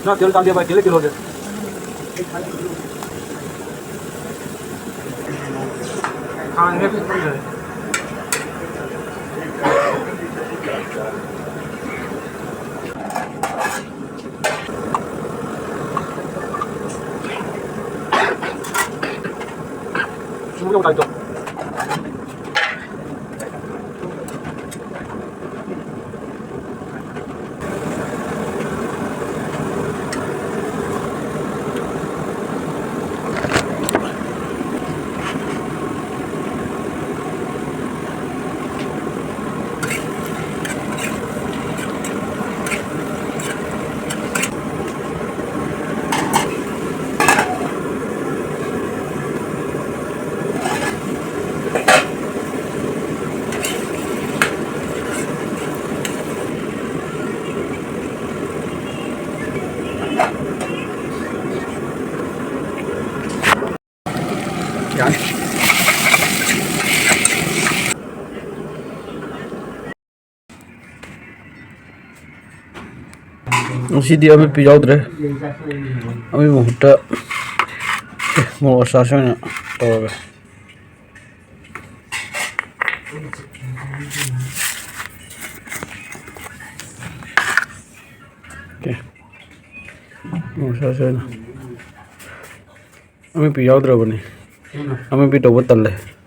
ना तेल डाल दिया भाई, तेल किलो दे हाँ ये भी सही है मुझे बताइए तो CD abi pijaudre abi muhta mo sasyon tawaga okay mo sasyon ami pijaudre bani ami pito botalle